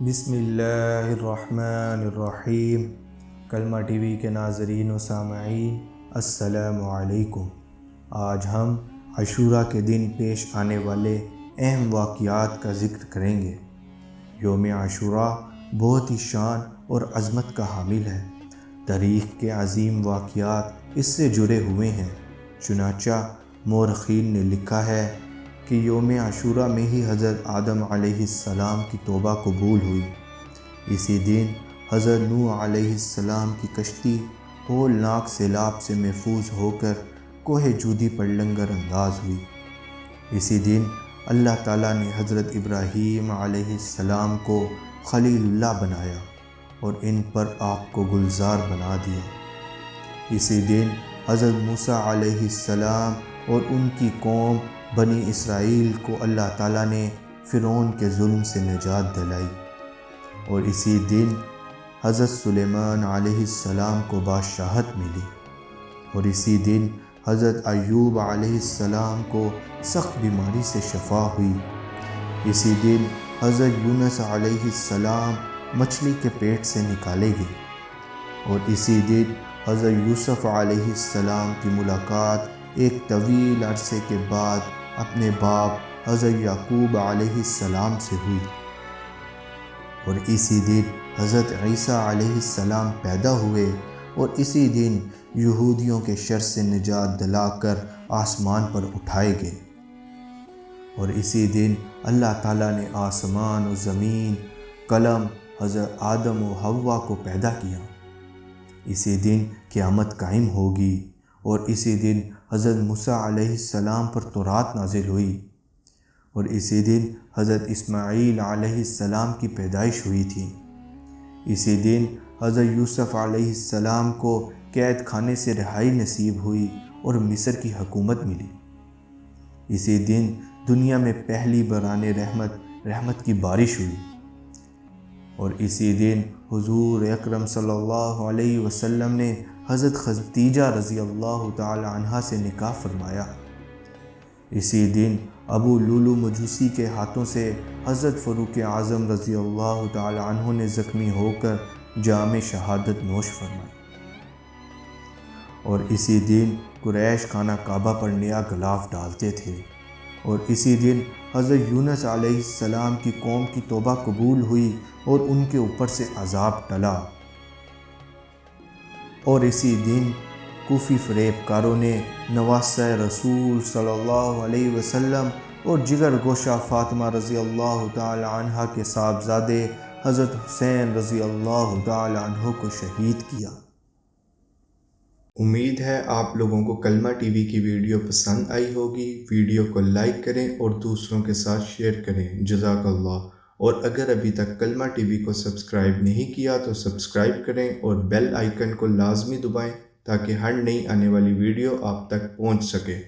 بسم اللہ الرحمن الرحیم۔ کلمہ ٹی وی کے ناظرین و سامعین السلام علیکم۔ آج ہم عاشورہ کے دن پیش آنے والے اہم واقعات کا ذکر کریں گے۔ یوم عاشورہ بہت ہی شان اور عظمت کا حامل ہے۔ تاریخ کے عظیم واقعات اس سے جڑے ہوئے ہیں۔ چنانچہ مورخین نے لکھا ہے کہ یوم عاشورہ میں ہی حضرت آدم علیہ السلام کی توبہ قبول ہوئی۔ اسی دن حضرت نوح علیہ السلام کی کشتی ہولناک سیلاب سے محفوظ ہو کر کوہ جودی پر لنگر انداز ہوئی۔ اسی دن اللہ تعالیٰ نے حضرت ابراہیم علیہ السلام کو خلیل اللہ بنایا اور ان پر آپ کو گلزار بنا دیا۔ اسی دن حضرت موسیٰ علیہ السلام اور ان کی قوم بنی اسرائیل کو اللہ تعالیٰ نے فرعون کے ظلم سے نجات دلائی۔ اور اسی دن حضرت سلیمان علیہ السلام کو بادشاہت ملی۔ اور اسی دن حضرت ایوب علیہ السلام کو سخت بیماری سے شفا ہوئی۔ اسی دن حضرت یونس علیہ السلام مچھلی کے پیٹ سے نکالے گئے۔ اور اسی دن حضرت یوسف علیہ السلام کی ملاقات ایک طویل عرصے کے بعد اپنے باپ حضرت یعقوب علیہ السلام سے ہوئی۔ اور اسی دن حضرت عیسیٰ علیہ السلام پیدا ہوئے اور اسی دن یہودیوں کے شر سے نجات دلا کر آسمان پر اٹھائے گئے۔ اور اسی دن اللہ تعالیٰ نے آسمان و زمین، قلم، حضرت آدم و حوا کو پیدا کیا۔ اسی دن قیامت قائم ہوگی۔ اور اسی دن حضرت موسیٰ علیہ السلام پر تورات نازل ہوئی۔ اور اسی دن حضرت اسماعیل علیہ السلام کی پیدائش ہوئی تھی۔ اسی دن حضرت یوسف علیہ السلام کو قید خانے سے رہائی نصیب ہوئی اور مصر کی حکومت ملی۔ اسی دن دنیا میں پہلی باران رحمت کی بارش ہوئی۔ اور اسی دن حضور اکرم صلی اللہ علیہ وسلم نے حضرت خدیجہ رضی اللہ تعالی عنہا سے نکاح فرمایا۔ اسی دن ابو لولو مجوسی کے ہاتھوں سے حضرت فاروق اعظم رضی اللہ تعالی عنہ نے زخمی ہو کر جام شہادت نوش فرمائی۔ اور اسی دن قریش خانہ کعبہ پر نیا غلاف ڈالتے تھے۔ اور اسی دن حضرت یونس علیہ السلام کی قوم کی توبہ قبول ہوئی اور ان کے اوپر سے عذاب ٹلا۔ اور اسی دن کوفی فریب کاروں نے نواسہ رسول صلی اللہ علیہ وسلم اور جگر گوشہ فاطمہ رضی اللہ تعالی عنہ کے صاحبزادے حضرت حسین رضی اللہ تعالی عنہ کو شہید کیا۔ امید ہے آپ لوگوں کو کلمہ ٹی وی کی ویڈیو پسند آئی ہوگی۔ ویڈیو کو لائک کریں اور دوسروں کے ساتھ شیئر کریں۔ جزاک اللہ۔ اور اگر ابھی تک کلمہ ٹی وی کو سبسکرائب نہیں کیا تو سبسکرائب کریں اور بیل آئیکن کو لازمی دبائیں تاکہ ہر نئی آنے والی ویڈیو آپ تک پہنچ سکے۔